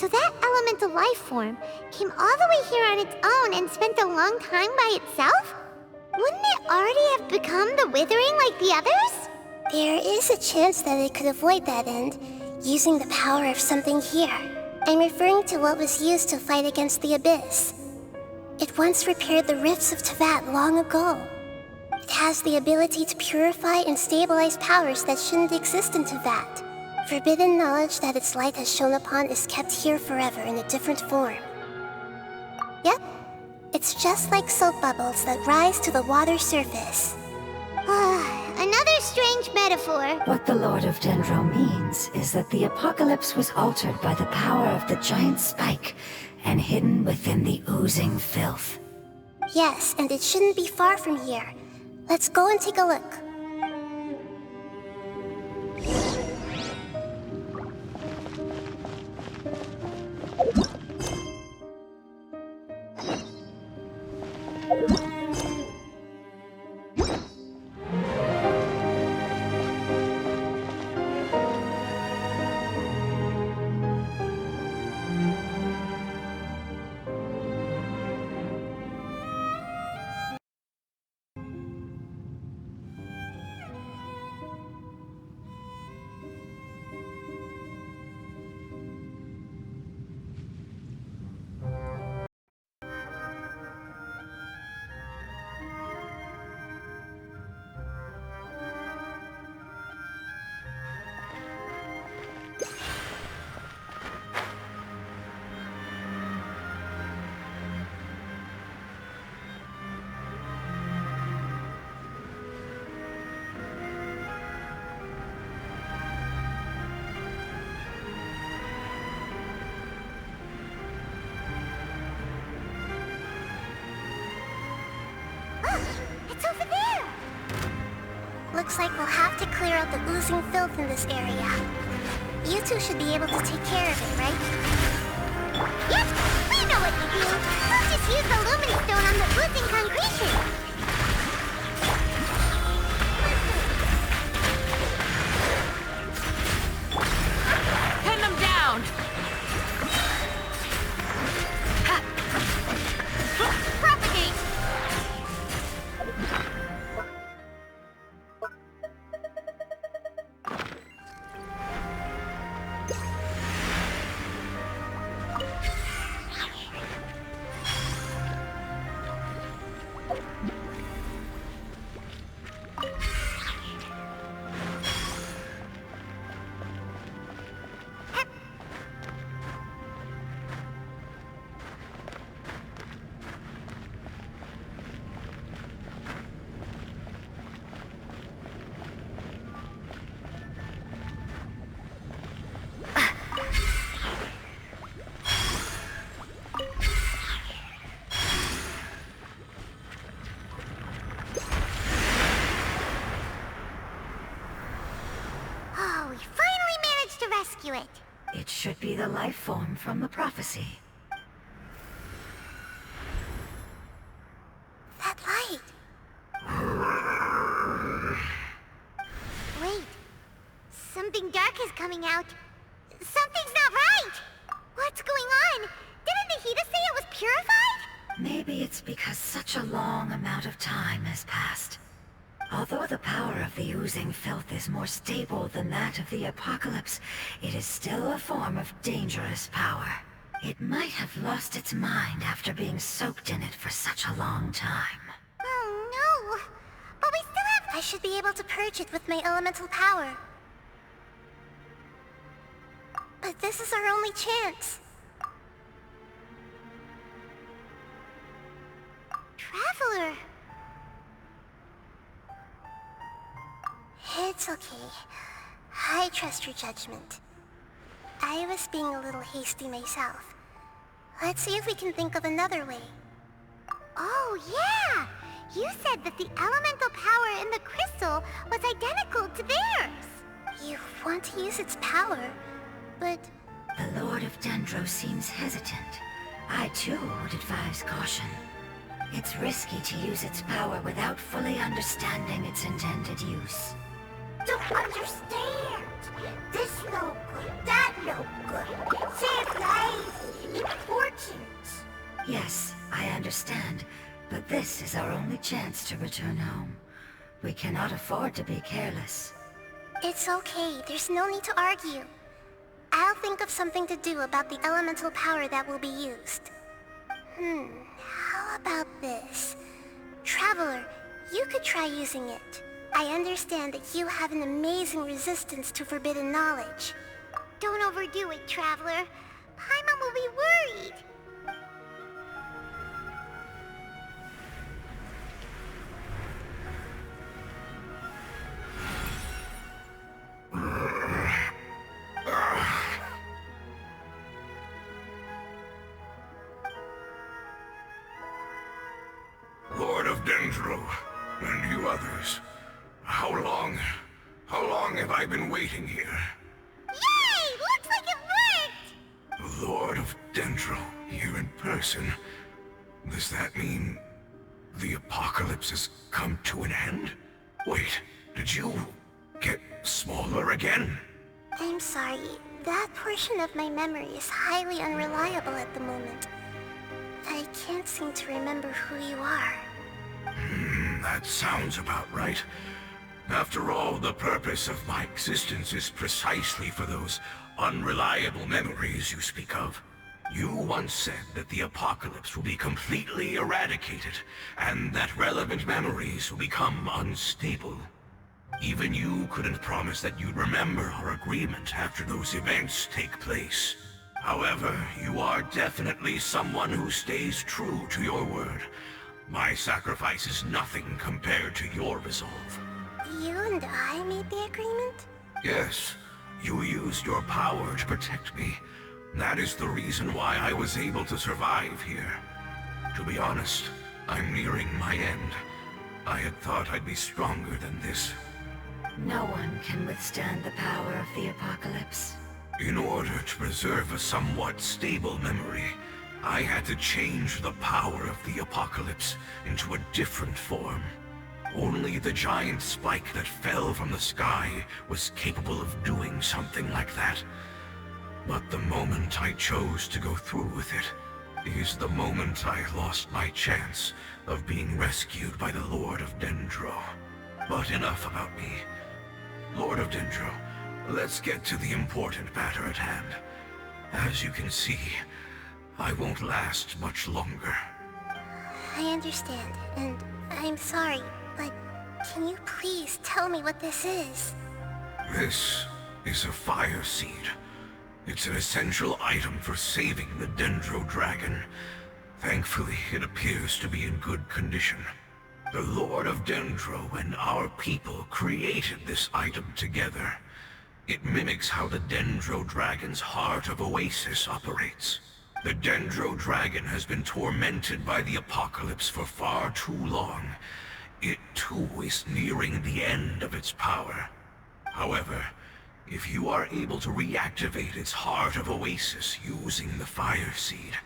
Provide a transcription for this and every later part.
So that elemental life form came all the way here on its own and spent a long time by itself? Wouldn't it already have become the Withering like the others? There is a chance that it could avoid that end, using the power of something here. I'm referring to what was used to fight against the Abyss. It once repaired the rifts of Teyvat long ago. It has the ability to purify and stabilize powers that shouldn't exist in Teyvat. Forbidden knowledge that its light has shone upon is kept here forever in a different form. Yep, it's just like soap bubbles that rise to the water surface. Another strange metaphor. What the Lord of Dendro means is that the apocalypse was altered by the power of the giant spike and hidden within the oozing filth. Yes, and it shouldn't be far from here. Let's go and take a look. It's over there! Looks like we'll have to clear out the oozing filth in this area. You two should be able to take care of it, right? Yep, we know what to do. We'll just use the Lumini Stone on the oozing concretion. Pin them down! Propagate! Rescue it. It should be the life form from the prophecy. That light! Wait. Something dark is coming out. Something's not right! What's going on? Didn't Nahida say it was purified? Maybe it's because such a long amount of time has passed. Although the power of the oozing filth is more stable than that of the apocalypse, it is still a form of dangerous power. It might have lost its mind after being soaked in it for such a long time. Oh no! But we still have... I should be able to purge it with my elemental power. But this is our only chance. Traveler! It's okay. I trust your judgment. I was being a little hasty myself. Let's see if we can think of another way. Oh, yeah! You said that the elemental power in the crystal was identical to theirs! You want to use its power, but... The Lord of Dendro seems hesitant. I too would advise caution. It's risky to use its power without fully understanding its intended use. Don't understand! This no good, that no good. Save lives! Important! Yes, I understand, but this is our only chance to return home. We cannot afford to be careless. It's okay, there's no need to argue. I'll think of something to do about the elemental power that will be used. How about this? Traveler, you could try using it. I understand that you have an amazing resistance to forbidden knowledge. Don't overdo it, Traveler. Paimon will be worried. Lord of Dendro, and you others, how long have I been waiting here? Yay! Looks like it worked! Lord of Dendro, here in person. Does that mean the apocalypse has come to an end? Wait, did you get smaller again? I'm sorry, that portion of my memory is highly unreliable at the moment. I can't seem to remember who you are. That sounds about right. After all, the purpose of my existence is precisely for those unreliable memories you speak of. You once said that the apocalypse will be completely eradicated, and that relevant memories will become unstable. Even you couldn't promise that you'd remember our agreement after those events take place. However, you are definitely someone who stays true to your word. My sacrifice is nothing compared to your resolve. You and I made the agreement? Yes, you used your power to protect me. That is the reason why I was able to survive here. To be honest, I'm nearing my end. I had thought I'd be stronger than this. No one can withstand the power of the apocalypse. In order to preserve a somewhat stable memory, I had to change the power of the apocalypse into a different form. Only the giant spike that fell from the sky was capable of doing something like that. But the moment I chose to go through with it is the moment I lost my chance of being rescued by the Lord of Dendro. But enough about me. Lord of Dendro, let's get to the important matter at hand. As you can see, I won't last much longer. I understand, and I'm sorry, but can you please tell me what this is? This is a fire seed. It's an essential item for saving the Dendro Dragon. Thankfully, it appears to be in good condition. The Lord of Dendro and our people created this item together. It mimics how the Dendro Dragon's Heart of Oasis operates. The Dendro Dragon has been tormented by the apocalypse for far too long. It too is nearing the end of its power. However, if you are able to reactivate its Heart of Oasis using the Fire Seed,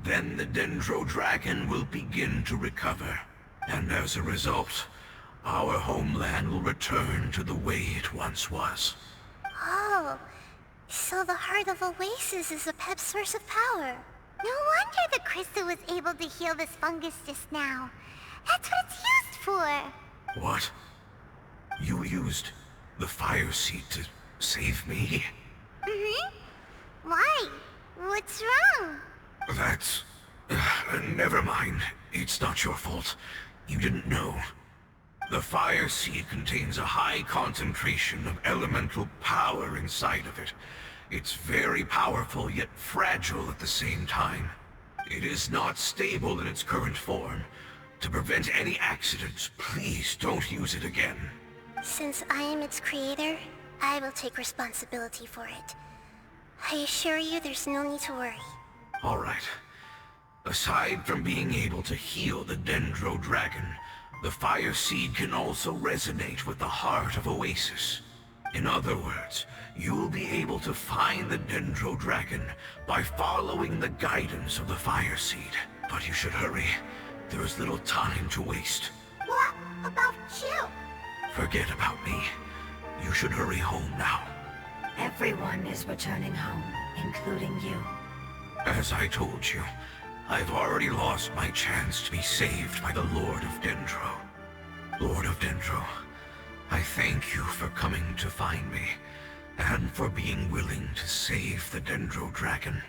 then the Dendro Dragon will begin to recover. And as a result, our homeland will return to the way it once was. Oh, so the Heart of Oasis is a pep source of power. No wonder the crystal was able to heal this fungus just now. That's what it's used for. What? You used the Fire Seed to save me? Why? What's wrong? That's... never mind. It's not your fault. You didn't know. The Fire Seed contains a high concentration of elemental power inside of it. It's very powerful, yet fragile at the same time. It is not stable in its current form. To prevent any accidents, please don't use it again. Since I am its creator, I will take responsibility for it. I assure you there's no need to worry. All right. Aside from being able to heal the Dendro Dragon, the Fire Seed can also resonate with the Heart of Oasis. In other words, you'll be able to find the Dendro Dragon by following the guidance of the Fire Seed. But you should hurry. There is little time to waste. What about you? Forget about me. You should hurry home now. Everyone is returning home, including you. As I told you, I've already lost my chance to be saved by the Lord of Dendro. Lord of Dendro, I thank you for coming to find me, and for being willing to save the Dendro Dragon.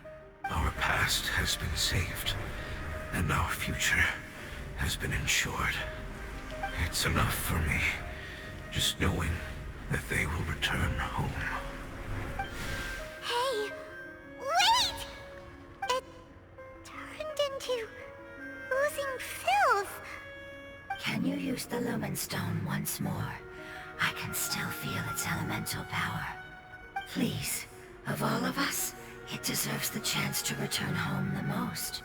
Our past has been saved, and our future has been ensured. It's enough for me, just knowing that they will return home. Hey, wait! It turned into oozing filth. Can you use the Lumen Stone once more? I can still feel its elemental power. Please, of all of us, it deserves the chance to return home the most.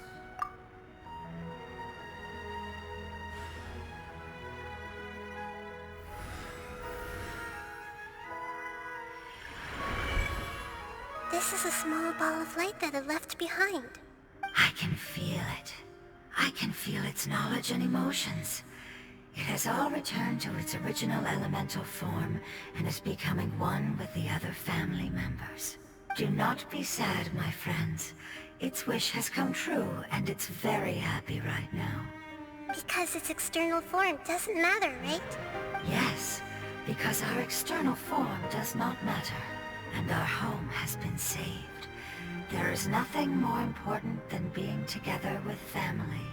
This is a small ball of light that it left behind. I can feel it. I can feel its knowledge and emotions. It has all returned to its original elemental form and is becoming one with the other family members. Do not be sad, my friends. Its wish has come true, and it's very happy right now. Because its external form doesn't matter, right? Yes, because our external form does not matter, and our home has been saved. There is nothing more important than being together with family.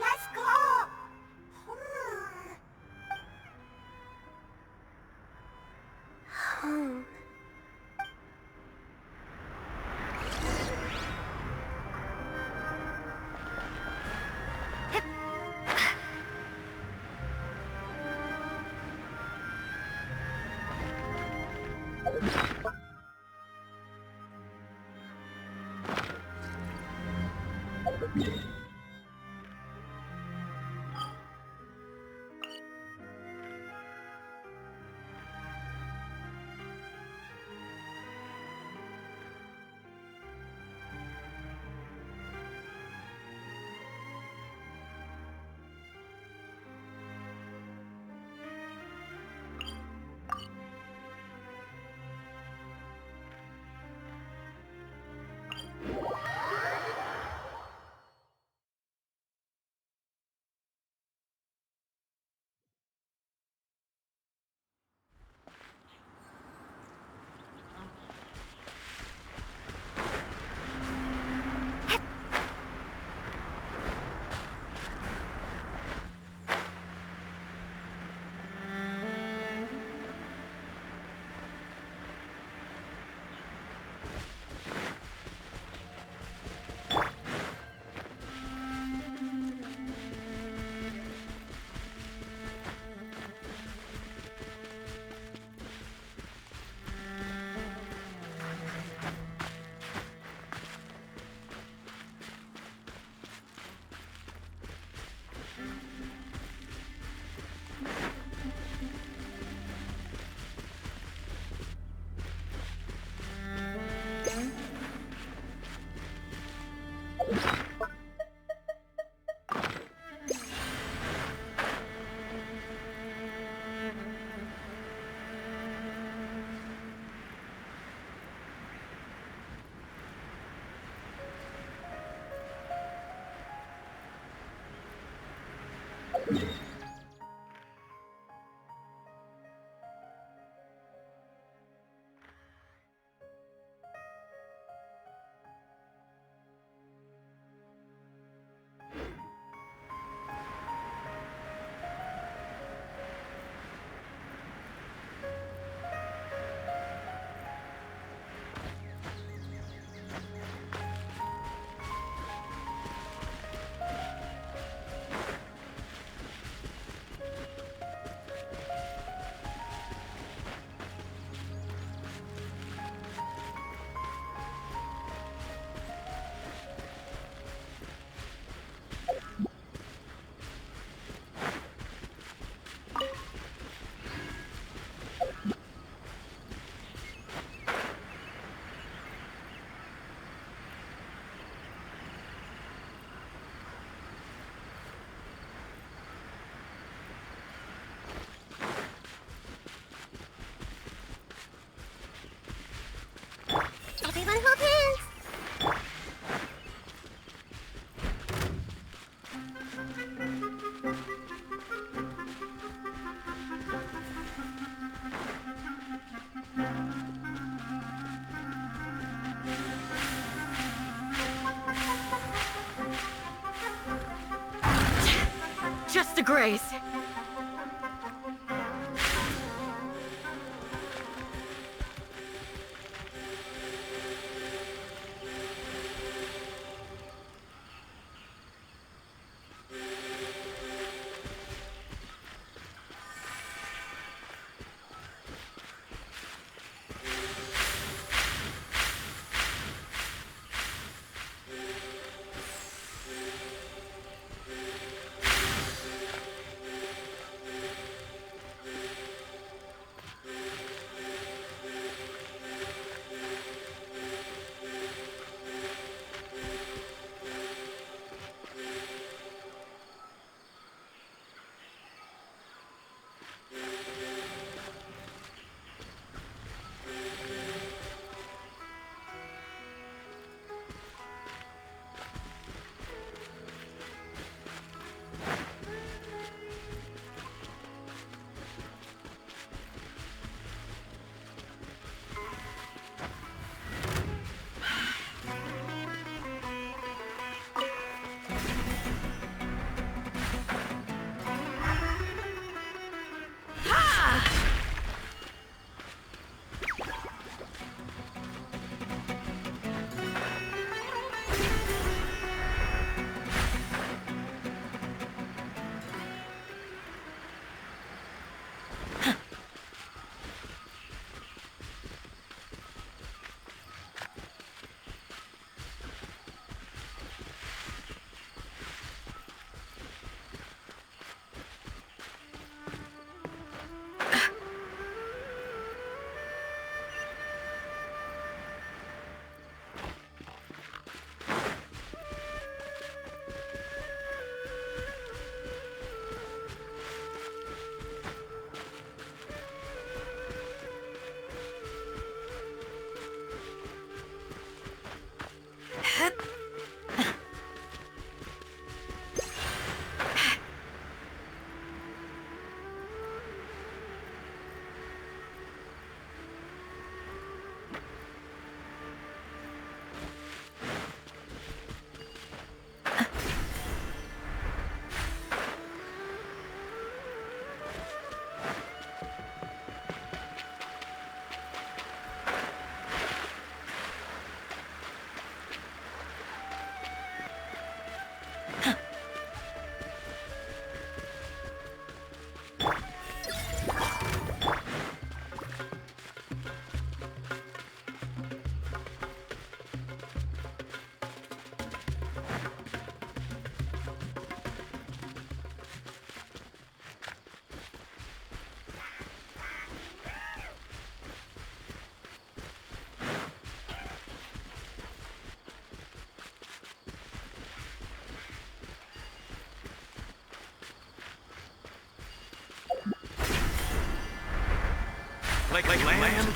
Let's go! Home. Just a graze. Like land?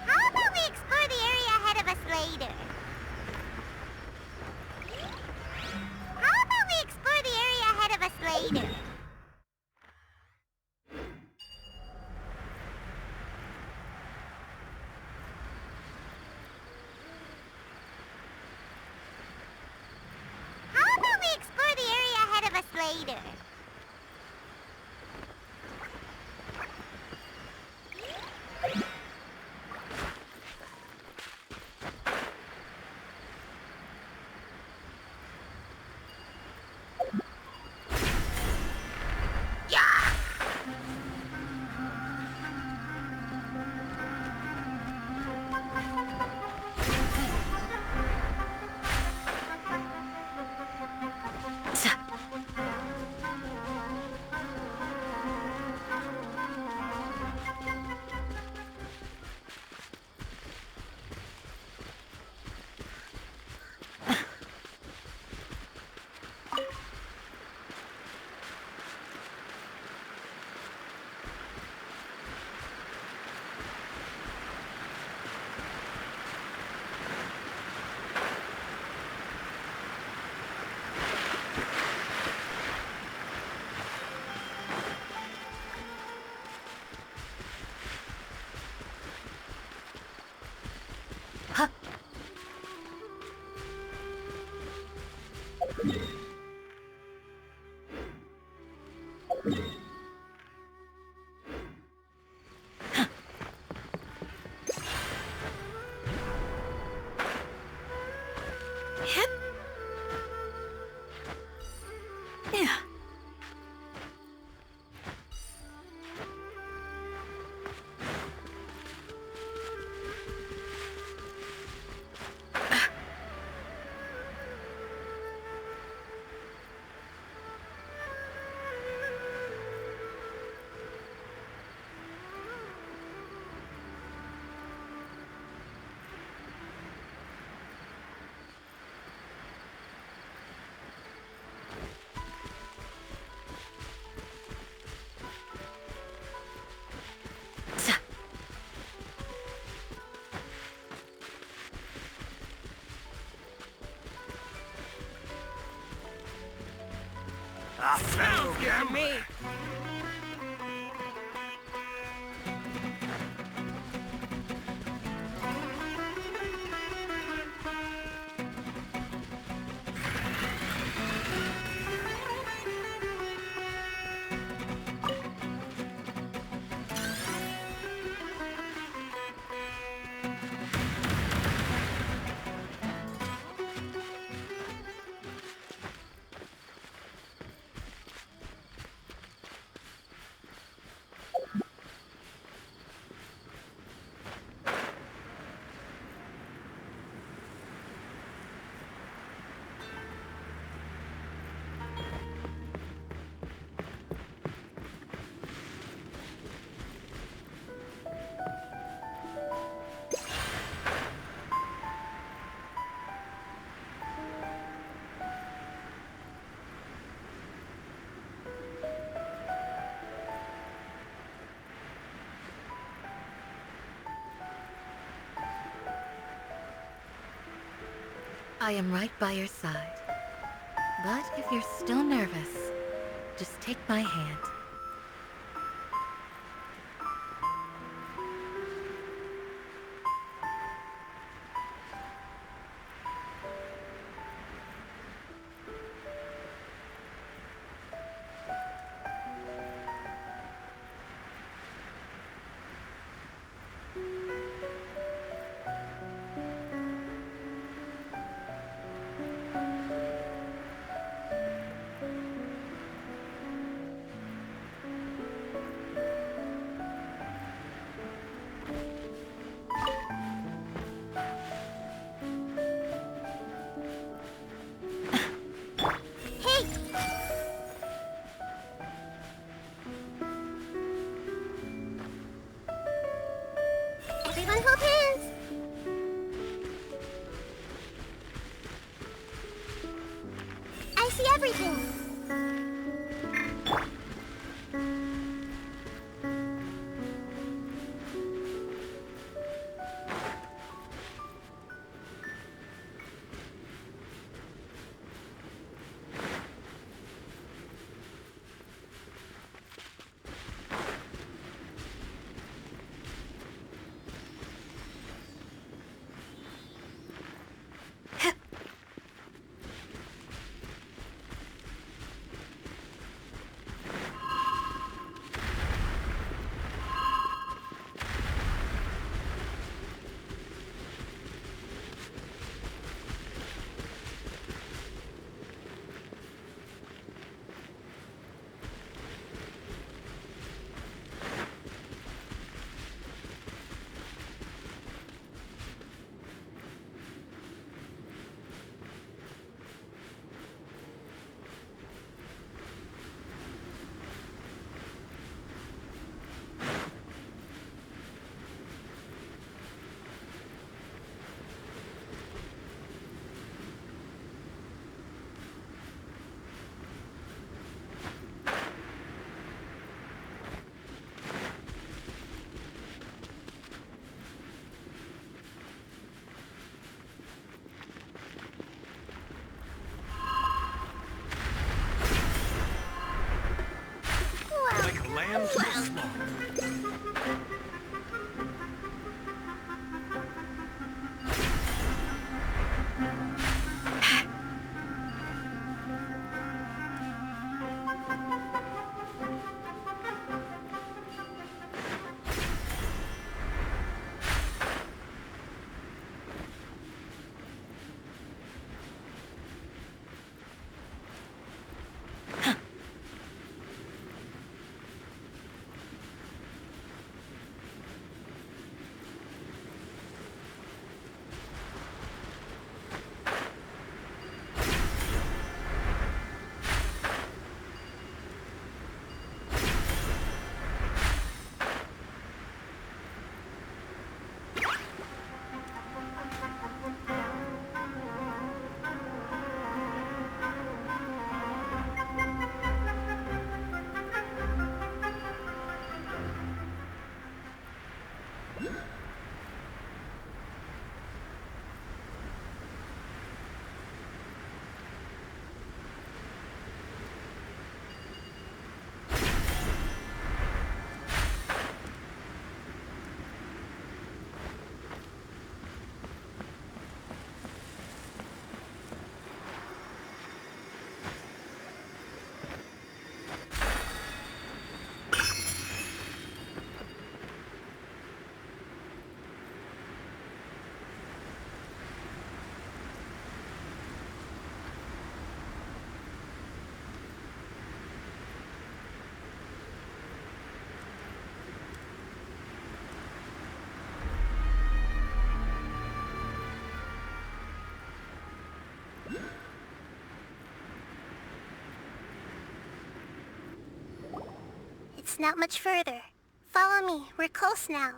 How about we explore the area ahead of us later? How about we explore the area ahead of us later? How about we explore the area ahead of us later? Hip. Yeah. Sounds good to me. I am right by your side. But if you're still nervous, just take my hand. Everyone hold hands! I see everything! It's not much further. Follow me, we're close now.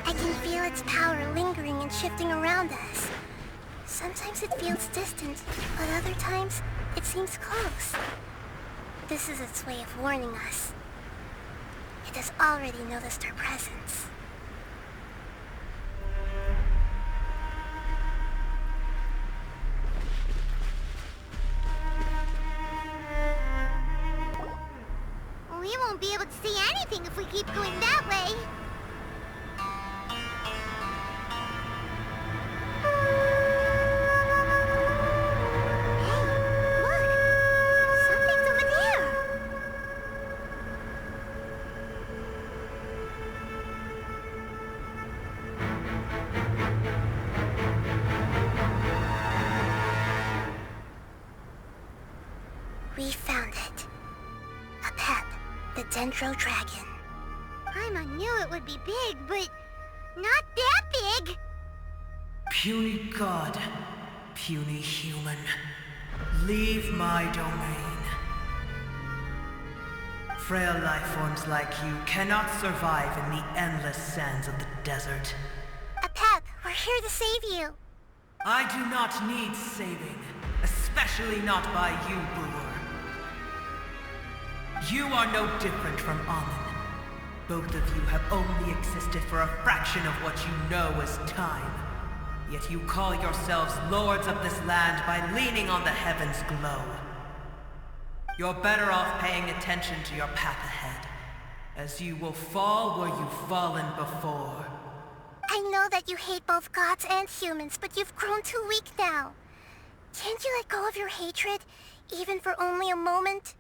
I can feel its power lingering and shifting around us. Sometimes it feels distant, but other times it seems close. This is its way of warning us. It has already noticed our presence. We won't be able to see anything if we keep going that way. We found it. A pep, the Dendro Dragon. Paimon knew it would be big, but not that big. Puny god, puny human, leave my domain. Frail life forms like you cannot survive in the endless sands of the desert. A pep, we're here to save you. I do not need saving, especially not by you, Boor. You are no different from Amon. Both of you have only existed for a fraction of what you know as time. Yet you call yourselves lords of this land by leaning on the heavens' glow. You're better off paying attention to your path ahead, as you will fall where you've fallen before. I know that you hate both gods and humans, but you've grown too weak now. Can't you let go of your hatred, even for only a moment?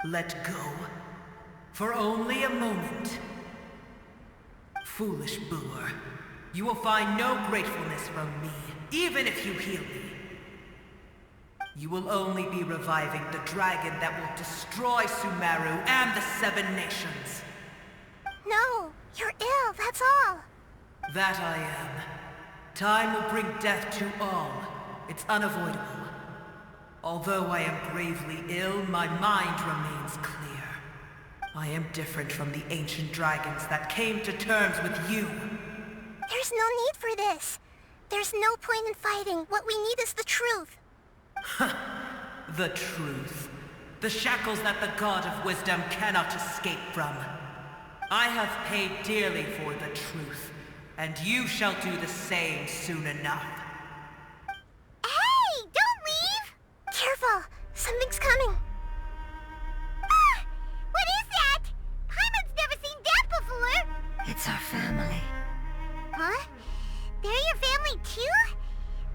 Let go? For only a moment? Foolish Boor. You will find no gratefulness from me, even if you heal me. You will only be reviving the dragon that will destroy Sumeru and the Seven Nations. No, you're ill, that's all. That I am. Time will bring death to all. It's unavoidable. Although I am gravely ill, my mind remains clear. I am different from the ancient dragons that came to terms with you. There's no need for this. There's no point in fighting. What we need is the truth. The truth. The shackles that the God of Wisdom cannot escape from. I have paid dearly for the truth, and you shall do the same soon enough. Hey, don't leave! Careful! Something's coming! Ah! What is that? Paimon's never seen that before! It's our family. Huh? They're your family too?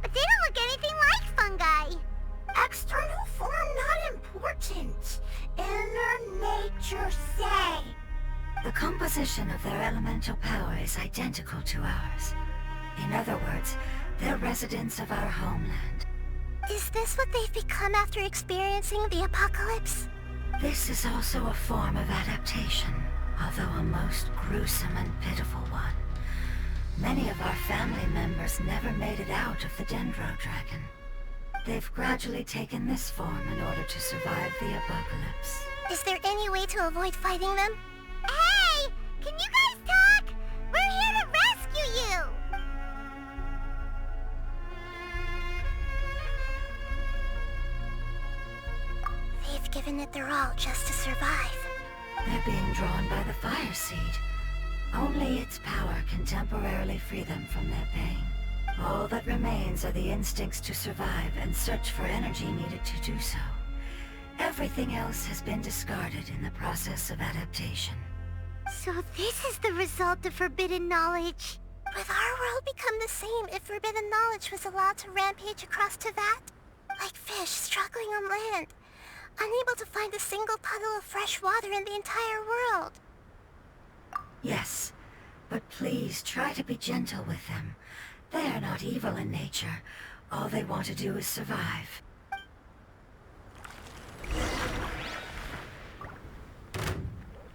But they don't look anything like fungi. External form not important. Inner nature say. The composition of their elemental power is identical to ours. In other words, they're residents of our homeland. Is this what they've become after experiencing the apocalypse? This is also a form of adaptation, although a most gruesome and pitiful one. Many of our family members never made it out of the Dendro Dragon. They've gradually taken this form in order to survive the apocalypse. Is there any way to avoid fighting them? Hey! Can you guys talk? We're here to rescue you! They've given it their all just to survive. They're being drawn by the fire seed. Only its power can temporarily free them from their pain. All that remains are the instincts to survive and search for energy needed to do so. Everything else has been discarded in the process of adaptation. So this is the result of forbidden knowledge. Would our world become the same if forbidden knowledge was allowed to rampage across Teyvat? Like fish struggling on land, unable to find a single puddle of fresh water in the entire world. Yes, but please try to be gentle with them. They are not evil in nature. All they want to do is survive.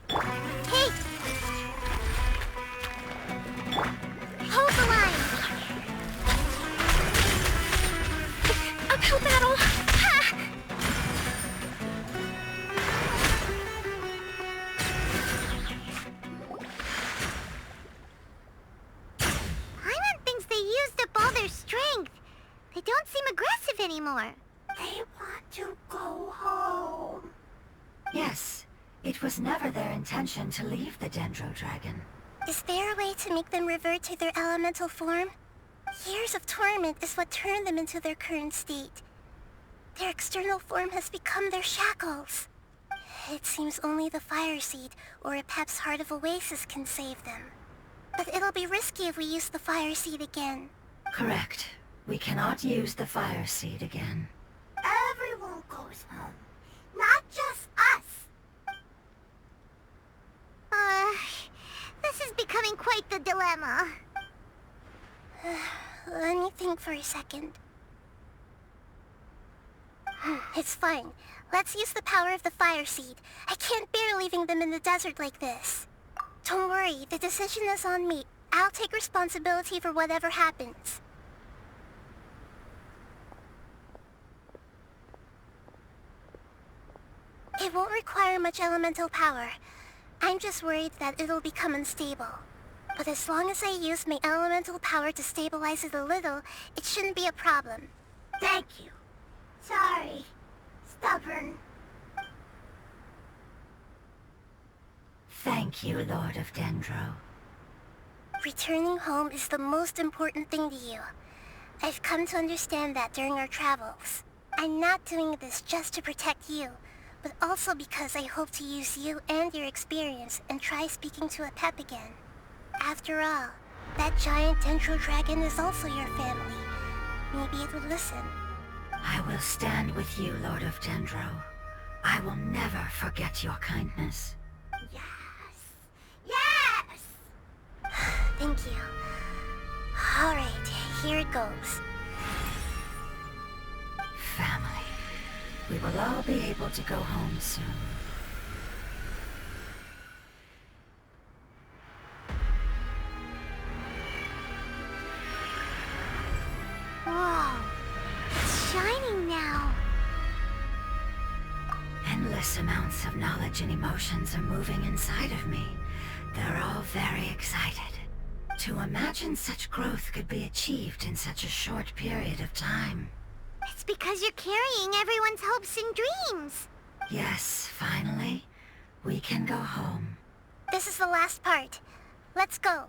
Hey! Hold the line! Uphill battle! Ha! Paimon thinks they used up all their strength. They don't seem aggressive anymore. They want to go home. Yes, it was never their intention to leave the Dendro Dragon. Is there a way to make them revert to their elemental form? Years of torment is what turned them into their current state. Their external form has become their shackles. It seems only the Fire Seed or Apep's Heart of Oasis can save them. But it'll be risky if we use the Fire Seed again. Correct. We cannot use the Fire Seed again. Everyone goes home, not just us. This is becoming quite the dilemma. Let me think for a second. It's fine. Let's use the power of the Fire Seed. I can't bear leaving them in the desert like this. Don't worry, the decision is on me. I'll take responsibility for whatever happens. It won't require much elemental power. I'm just worried that it'll become unstable. But as long as I use my elemental power to stabilize it a little, it shouldn't be a problem. Thank you. Sorry. Stubborn. Thank you, Lord of Dendro. Returning home is the most important thing to you. I've come to understand that during our travels. I'm not doing this just to protect you, but also because I hope to use you and your experience and try speaking to Apep again. After all, that giant Dendro Dragon is also your family. Maybe it would listen. I will stand with you, Lord of Dendro. I will never forget your kindness. Yes! Yes! Thank you. Alright, here it goes. Family. We will all be able to go home soon. Whoa. It's shining now. Endless amounts of knowledge and emotions are moving inside of me. They're all very excited. To imagine such growth could be achieved in such a short period of time. It's because you're carrying everyone's hopes and dreams. Yes, finally, we can go home. This is the last part. Let's go.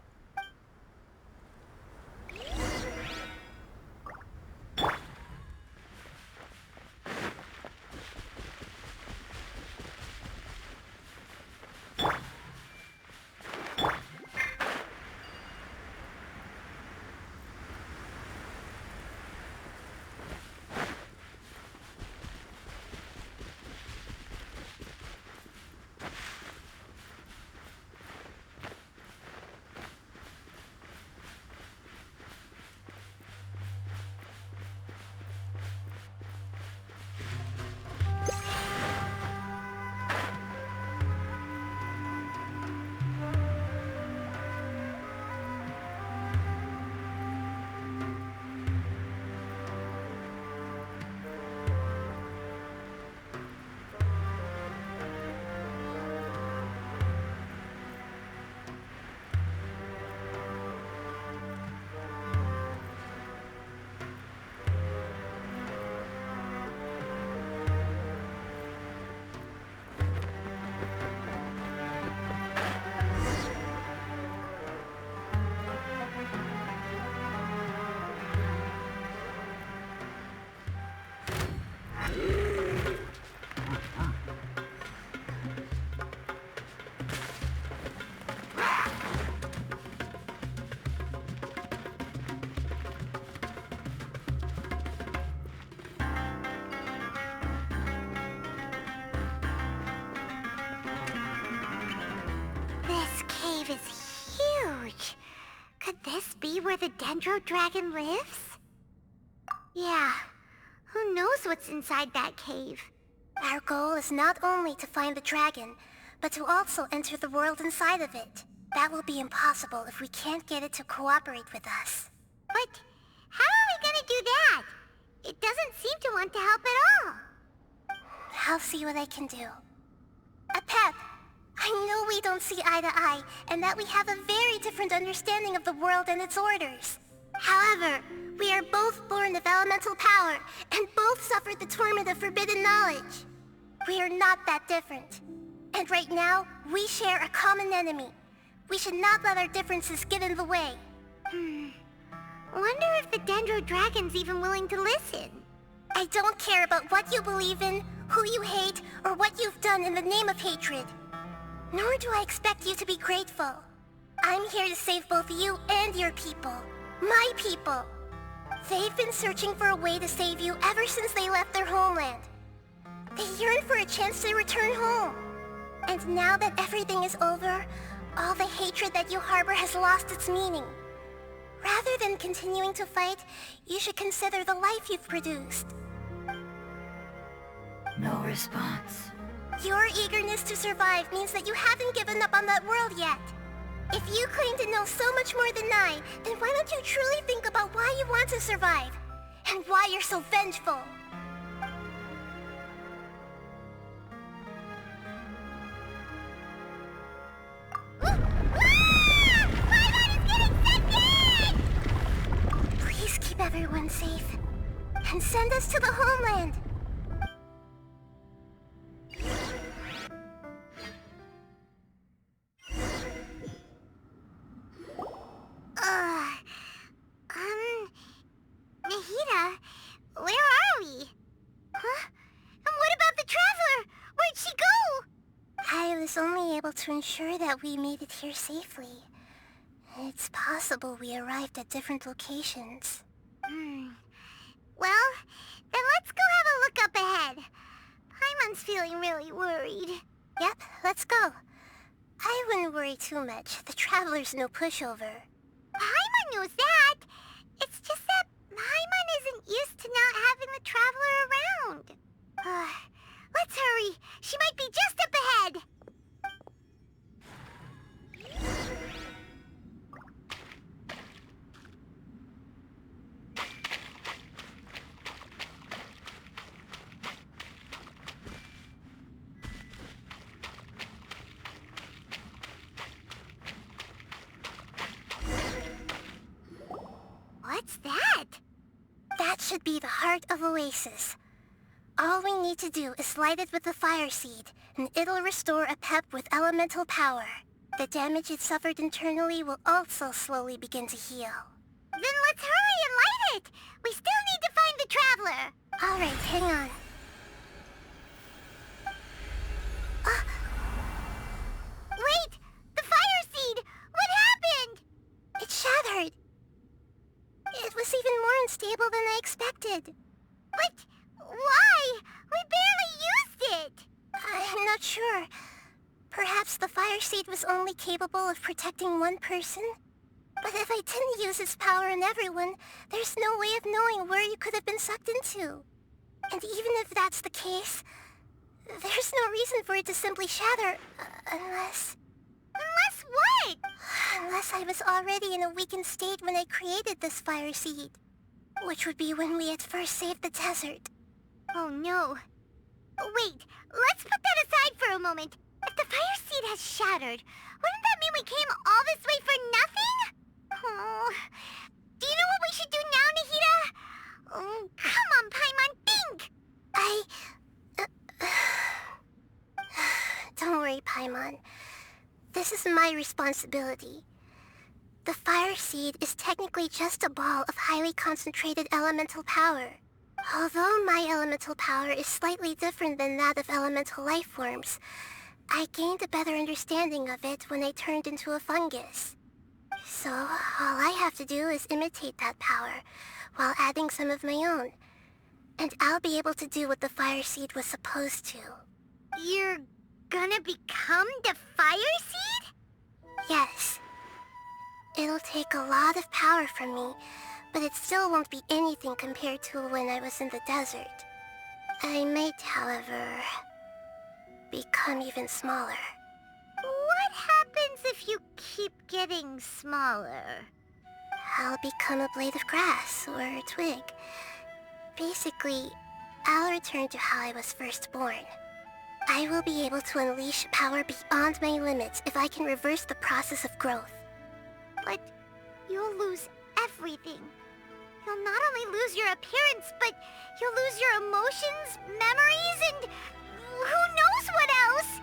cave is huge. Could this be where the Dendro Dragon lives? Yeah, who knows what's inside that cave? Our goal is not only to find the dragon, but to also enter the world inside of it. That will be impossible if we can't get it to cooperate with us. But how are we gonna do that? It doesn't seem to want to help at all. I'll see what I can do. Pep, I know we don't see eye to eye, and that we have a very different understanding of the world and its orders. However, we are both born of elemental power, and both suffered the torment of forbidden knowledge. We are not that different. And right now, we share a common enemy. We should not let our differences get in the way. Wonder if the Dendro Dragon's even willing to listen. I don't care about what you believe in, who you hate, or what you've done in the name of hatred. Nor do I expect you to be grateful. I'm here to save both you and your people. My people. They've been searching for a way to save you ever since they left their homeland. They yearn for a chance to return home. And now that everything is over, all the hatred that you harbor has lost its meaning. Rather than continuing to fight, you should consider the life you've produced. No response. Your eagerness to survive means that you haven't given up on that world yet. If you claim to know so much more than I, then why don't you truly think about why you want to survive? And why you're so vengeful? Please keep everyone safe. And send us to the homeland. Nahida, where are we? Huh? And what about the Traveler? Where'd she go? I was only able to ensure that we made it here safely. It's possible we arrived at different locations. Well, then let's go have a look up ahead. Paimon's feeling really worried. Yep, let's go. I wouldn't worry too much. The Traveler's no pushover. Paimon knows that. It's just that Paimon isn't used to not having the Traveler around. Let's hurry. She might be just up ahead. What's that? That should be the heart of Oasis. All we need to do is light it with the fire seed, and it'll restore a pep with elemental power. The damage it suffered internally will also slowly begin to heal. Then let's hurry and light it. We still need to find the Traveler. Alright, hang on. Wait! The fire seed! What happened? It shattered. It was even more unstable than I expected. But why? We barely used it. I'm not sure. Perhaps the fire seed was only capable of protecting one person? But if I didn't use its power on everyone, there's no way of knowing where you could have been sucked into. And even if that's the case, there's no reason for it to simply shatter, unless... Unless what? Unless I was already in a weakened state when I created this fire seed. Which would be when we at first saved the desert. Oh no. Wait, let's put that aside for a moment. If the fire seed has shattered, wouldn't that mean we came all this way for nothing? Oh, do you know what we should do now, Nahida? Oh, come on, Paimon, think! Don't worry, Paimon. This is my responsibility. The fire seed is technically just a ball of highly concentrated elemental power. Although my elemental power is slightly different than that of elemental life forms, I gained a better understanding of it when I turned into a fungus. So, all I have to do is imitate that power, while adding some of my own. And I'll be able to do what the fire seed was supposed to. You're gonna become the fire seed? Yes. It'll take a lot of power from me, but it still won't be anything compared to when I was in the desert. I might, however, become even smaller. What happens if you keep getting smaller? I'll become a blade of grass or a twig. Basically, I'll return to how I was first born. I will be able to unleash power beyond my limits if I can reverse the process of growth. But you'll lose everything. You'll not only lose your appearance, but you'll lose your emotions, memories, and who knows what else?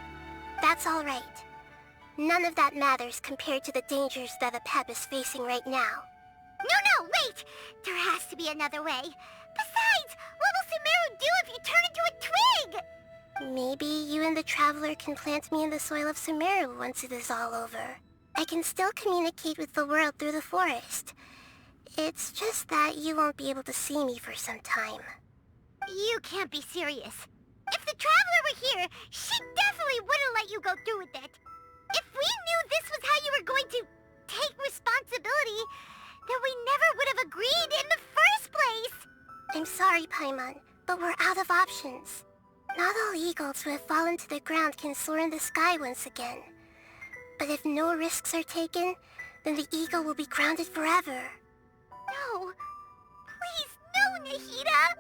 That's all right. None of that matters compared to the dangers that the Pep is facing right now. No, wait! There has to be another way. Besides, what will Sumeru do if you turn into a twig? Maybe you and the Traveler can plant me in the soil of Sumeru once it is all over. I can still communicate with the world through the forest. It's just that you won't be able to see me for some time. You can't be serious. If the Traveler were here, she definitely wouldn't let you go through with it. If we knew this was how you were going to take responsibility, then we never would have agreed in the first place. I'm sorry, Paimon, but we're out of options. Not all eagles who have fallen to the ground can soar in the sky once again. But if no risks are taken, then the eagle will be grounded forever. No. Please, no, Nahida!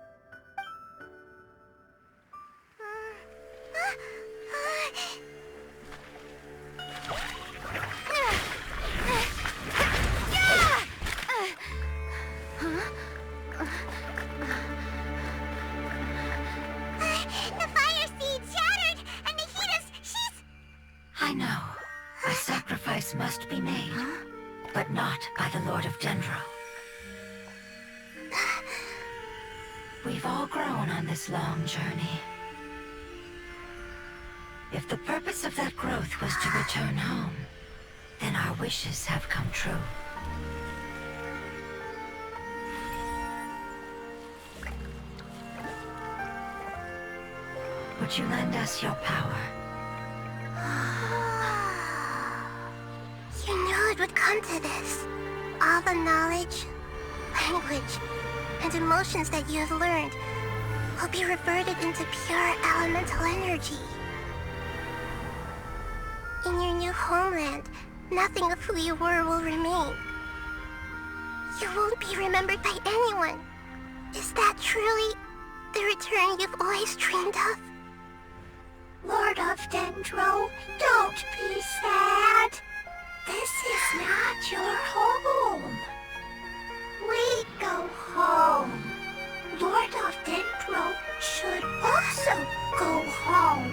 The fire seed shattered, and she's... I know. A sacrifice must be made, but not by the Lord of Dendro. We've all grown on this long journey. If the purpose of that growth was to return home, then our wishes have come true. Would you lend us your power? You knew it would come to this. All the knowledge, language, and emotions that you have learned will be reverted into pure elemental energy. In your new homeland, nothing of who you were will remain. You won't be remembered by anyone. Is that truly the return you've always dreamed of? Lord of Dendro, don't be sad. This is not your home. We go home. Lord of Dendro should also go home.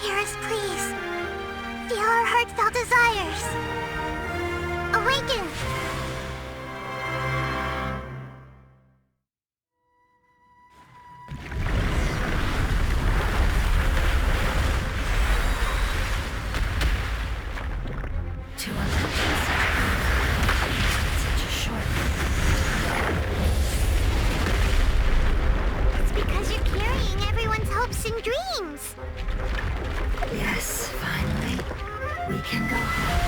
Hear us, please. Feel our heartfelt desires. Awaken! To imagine such a short. It's because you're carrying everyone's hopes and dreams. Yes, finally, we can go home.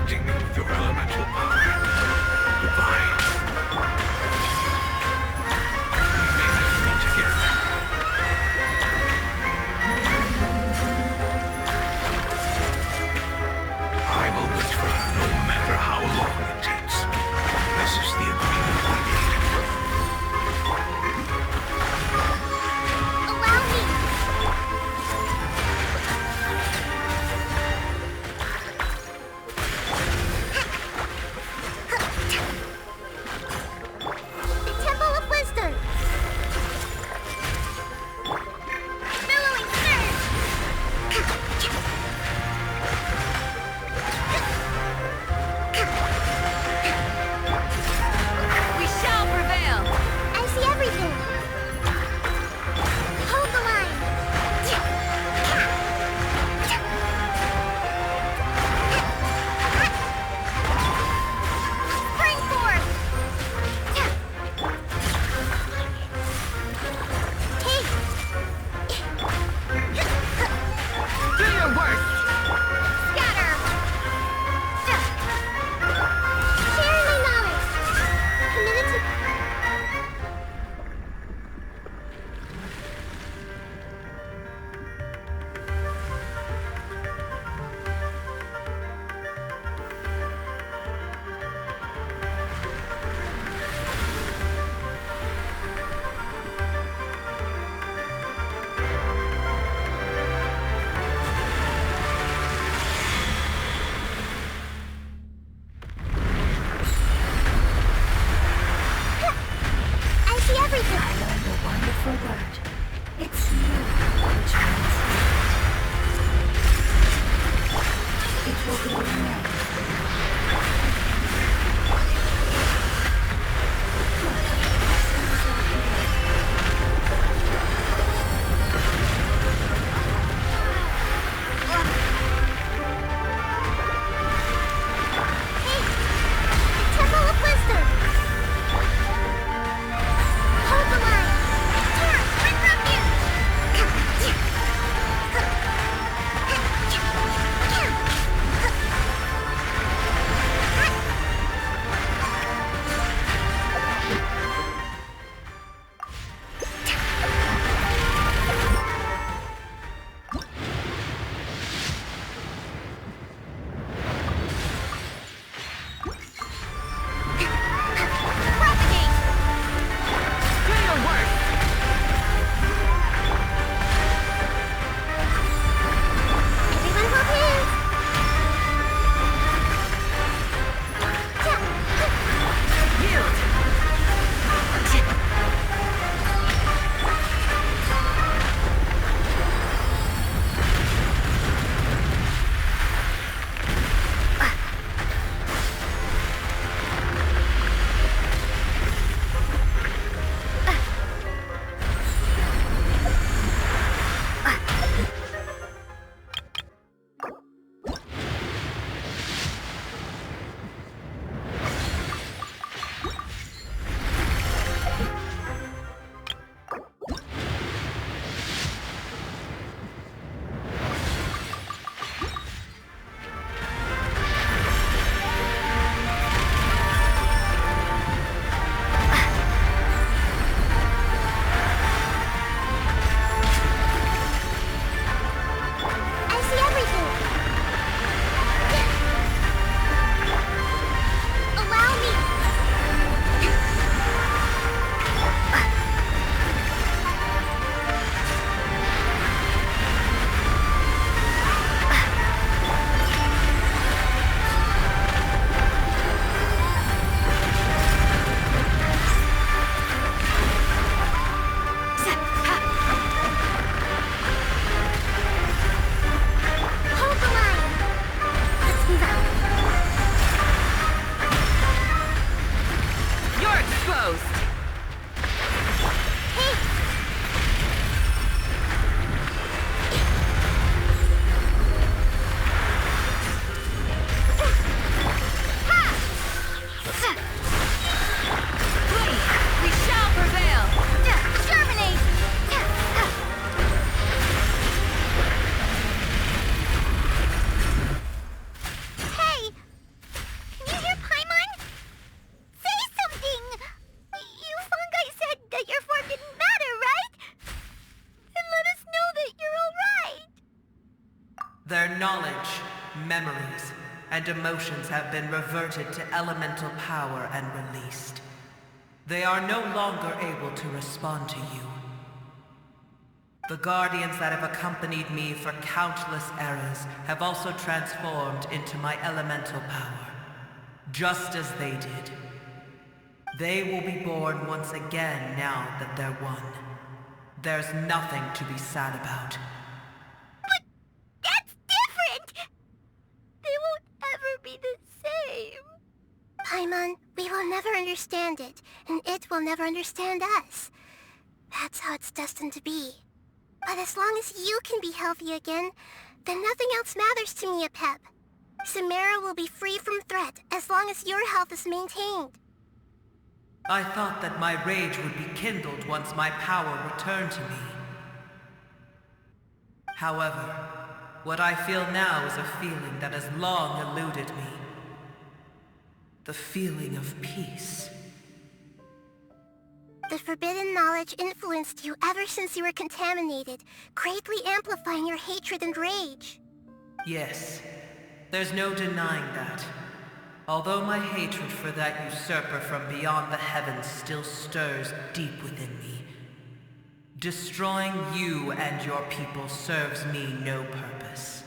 connecting me with your elemental power. Goodbye. We may never meet again. I will wait for her no matter how long it takes. This is the agreement we made. Allow me! The Temple of Wisdom! Billowing surge! We shall prevail! I see everything! Hold the line! Spring forth! Take! Do your worst! Scatter! Sharing my knowledge! Committed to... I see everything! I learned a wonderful word. It's you which means it will be remained. Hey! The Temple of Wisdom! Hold the line! Turn! Bring refuge! memories and emotions have been reverted to elemental power and released. They are no longer able to respond to you. The guardians that have accompanied me for countless eras have also transformed into my elemental power, just as they did. They will be born once again now that they're one. There's nothing to be sad about. But that's different! They won't ever be the same. Paimon, we will never understand it, and it will never understand us. That's how it's destined to be. But as long as you can be healthy again, then nothing else matters to me, Apep. Samara will be free from threat as long as your health is maintained. I thought that my rage would be kindled once my power returned to me. However, what I feel now is a feeling that has long eluded me. The feeling of peace. The forbidden knowledge influenced you ever since you were contaminated, greatly amplifying your hatred and rage. Yes, there's no denying that. Although my hatred for that usurper from beyond the heavens still stirs deep within me, destroying you and your people serves me no purpose.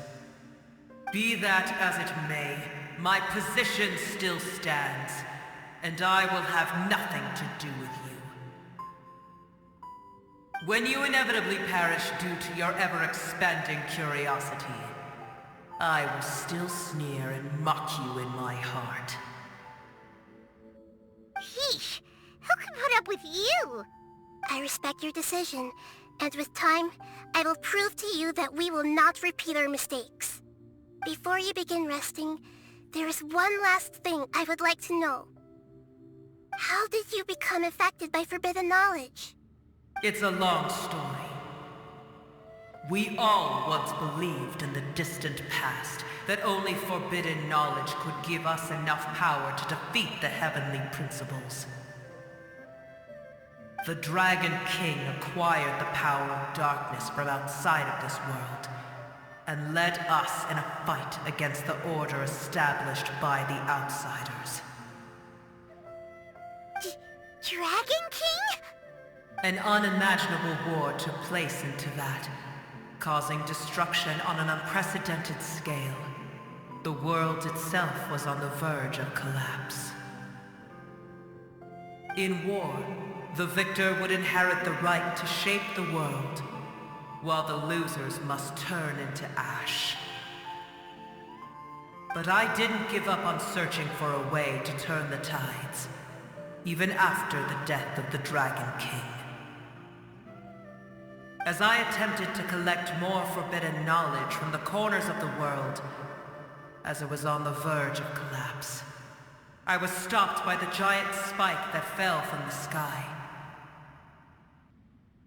Be that as it may, my position still stands, and I will have nothing to do with you. When you inevitably perish due to your ever-expanding curiosity, I will still sneer and mock you in my heart. Sheesh, who can put up with you? I respect your decision, and with time, I will prove to you that we will not repeat our mistakes. Before you begin resting, there is one last thing I would like to know. How did you become affected by forbidden knowledge? It's a long story. We all once believed in the distant past that only forbidden knowledge could give us enough power to defeat the heavenly principles. The Dragon King acquired the power of darkness from outside of this world, and led us in a fight against the order established by the outsiders. Dragon King? An unimaginable war took place into that, causing destruction on an unprecedented scale. The world itself was on the verge of collapse. In war, the victor would inherit the right to shape the world, while the losers must turn into ash. But I didn't give up on searching for a way to turn the tides, even after the death of the Dragon King. As I attempted to collect more forbidden knowledge from the corners of the world, as it was on the verge of collapse, I was stopped by the giant spike that fell from the sky.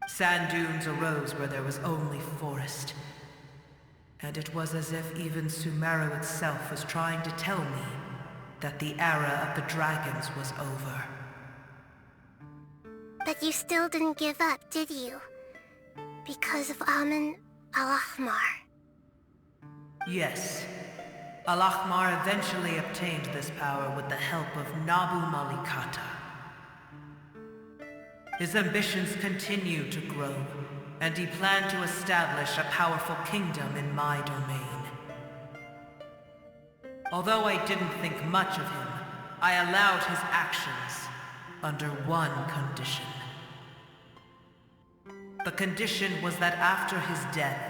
Sand dunes arose where there was only forest, and it was as if even Sumeru itself was trying to tell me that the era of the dragons was over. But you still didn't give up, did you? Because of Amun Al-Ahmar. Yes. Al-Ahmar eventually obtained this power with the help of Nabu Malikata. His ambitions continued to grow, and he planned to establish a powerful kingdom in my domain. Although I didn't think much of him, I allowed his actions under one condition. The condition was that after his death,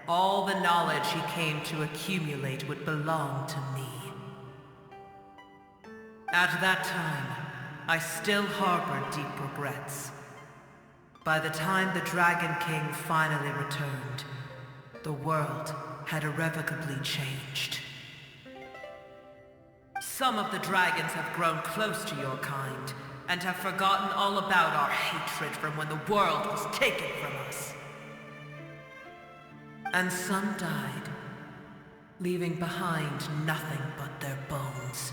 all the knowledge he came to accumulate would belong to me. At that time, I still harbored deep regrets. By the time the Dragon King finally returned, the world had irrevocably changed. Some of the dragons have grown close to your kind, and have forgotten all about our hatred from when the world was taken from us. And some died, leaving behind nothing but their bones,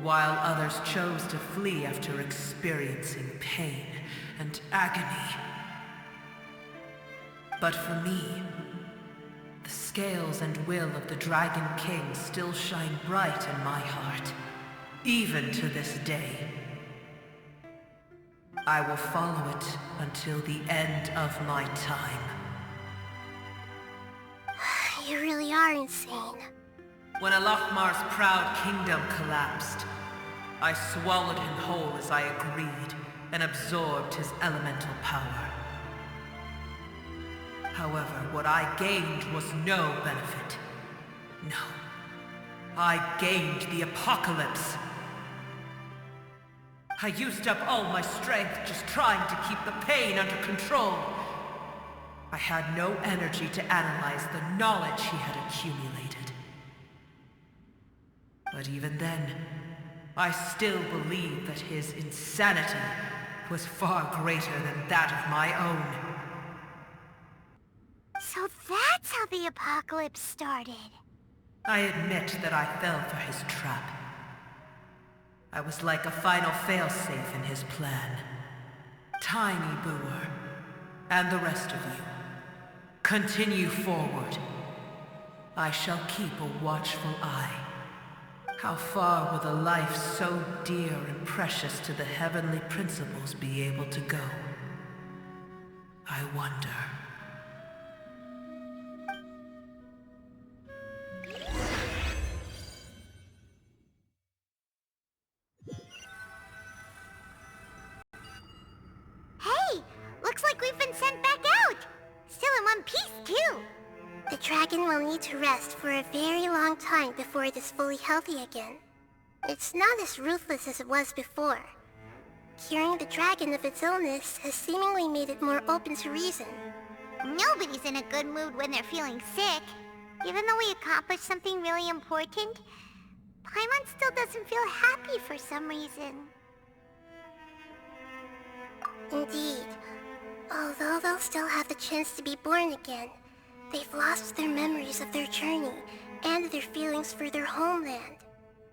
while others chose to flee after experiencing pain and agony. But for me, the scales and will of the Dragon King still shine bright in my heart, even to this day. I will follow it until the end of my time. You really are insane. When Alakmar's proud kingdom collapsed, I swallowed him whole as I agreed and absorbed his elemental power. However, what I gained was no benefit. No. I gained the apocalypse. I used up all my strength just trying to keep the pain under control. I had no energy to analyze the knowledge he had accumulated. But even then, I still believed that his insanity was far greater than that of my own. So that's how the apocalypse started. I admit that I fell for his trap. I was like a final failsafe in his plan. Tiny Booer, and the rest of you, continue forward. I shall keep a watchful eye. How far will the life so dear and precious to the heavenly principles be able to go? I wonder. Hey! Looks like we've been sent back out! Still in one piece, too! The dragon will need to rest for a very long time before it is fully healthy again. It's not as ruthless as it was before. Curing the dragon of its illness has seemingly made it more open to reason. Nobody's in a good mood when they're feeling sick. Even though we accomplished something really important, Paimon still doesn't feel happy for some reason. Indeed. Although they'll still have the chance to be born again, they've lost their memories of their journey and their feelings for their homeland.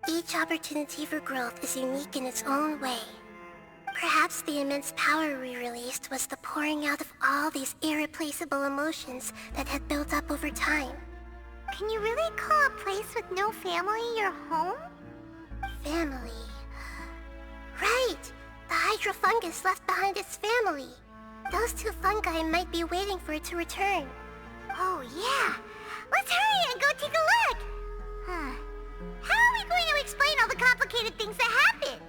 Each opportunity for growth is unique in its own way. Perhaps the immense power we released was the pouring out of all these irreplaceable emotions that had built up over time. Can you really call a place with no family your home? Family. Right! The hydrofungus left behind its family. Those two fungi might be waiting for it to return. Oh yeah! Let's hurry and go take a look! Huh. How are we going to explain all the complicated things that happened?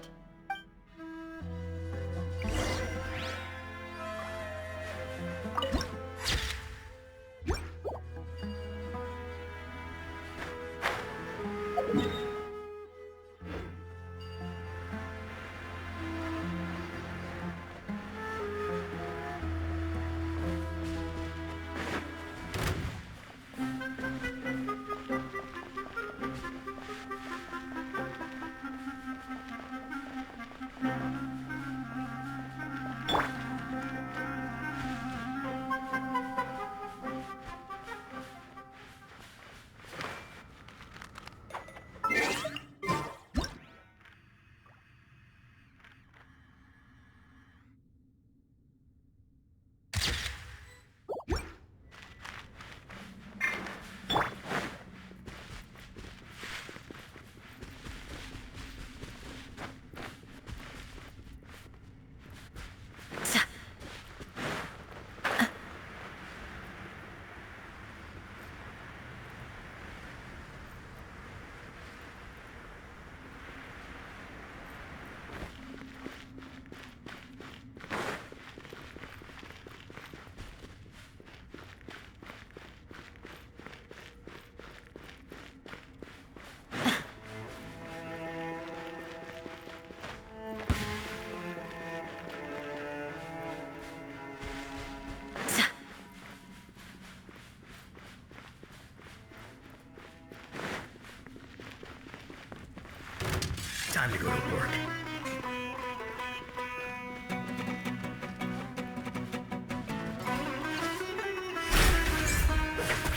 Time to go to work.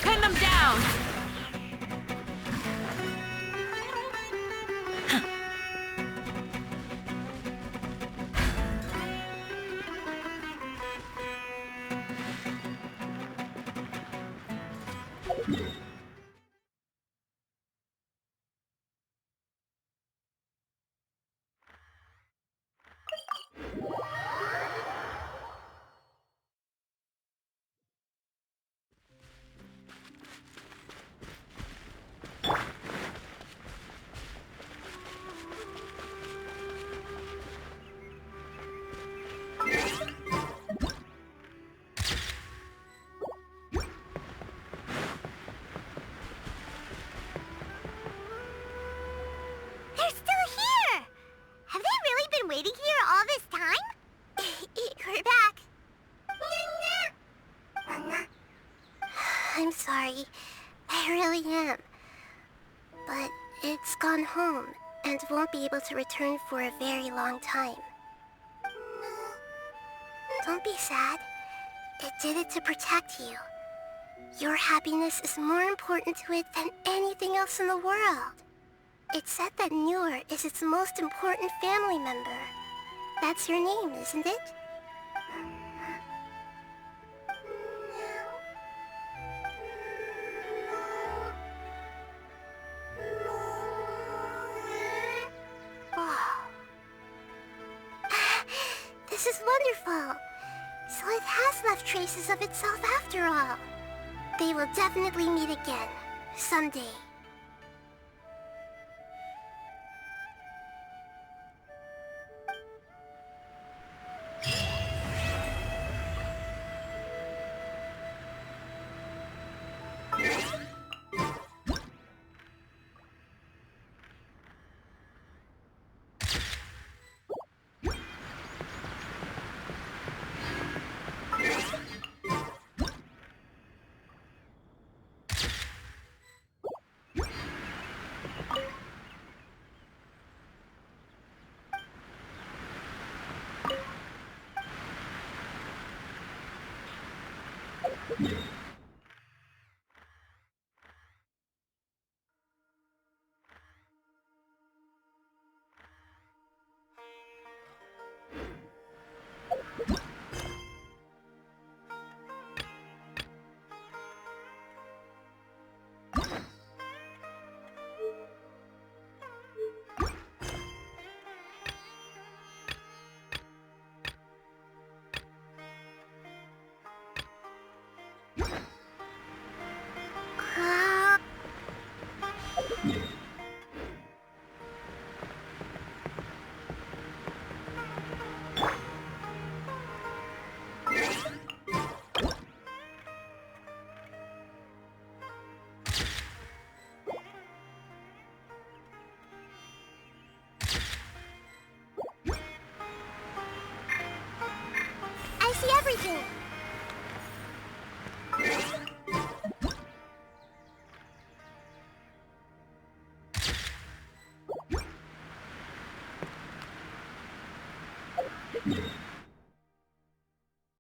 Pin them down! sorry. I really am. But it's gone home and won't be able to return for a very long time. Don't be sad. It did it to protect you. Your happiness is more important to it than anything else in the world. It's said that Noor is its most important family member. That's your name, isn't it? Oh. This is wonderful. So it has left traces of itself after all. They will definitely meet again, someday. I see everything.